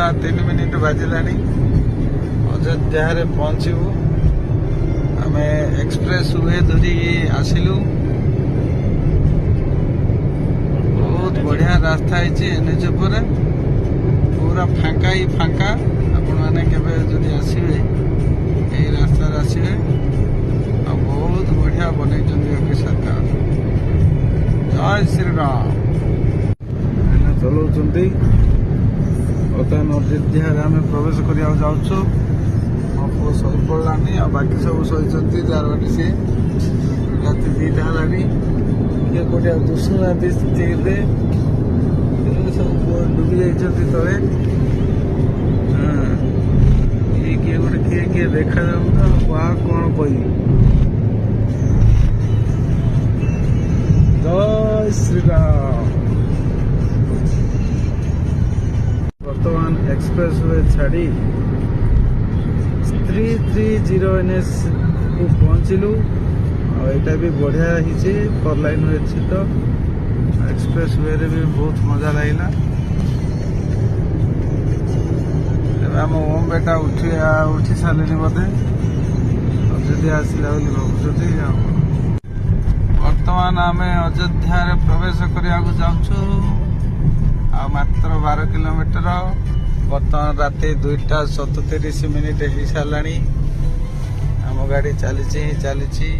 2:03 बाजिलानी अयोध्या रे पहुंचबू आम express way धरी आसिलु बहुत बढ़िया रास्ता है एनएच पर पूरा फांका ही फांका आपण मैंने केबे जदि आसिबे यही रास्ता आसिबे बहुत बढ़िया बन सरकार जय श्री राम चलाऊँ बर्तमान अयोध्या आम प्रवेश करा जाऊँ मो पु शई पड़ानी बाकी सब शोती जार बाटी सी राति 2टा है किए कौटे दुशुना स्थिति सब डूबी जाती तले किए गोटे किए किए देखा जाऊँ वहाँ कौन कह जय श्री राम बर्तमान एक्सप्रेस वे छाड़ी 330 NS को पहुँचलु आईटा भी बढ़िया ही 4 लाइन अच्छी तो एक्सप्रेस वे रे भी बहुत मजा लगला आम ओम बेटा उठी सारे बोधे अयोध्या आसला भावुँ बर्तमान आम अयोध्या प्रवेश करने जाऊँ मात्र 12 किलोमीटर बर्तमान राति 2:37 हो सारा आम गाड़ी चली।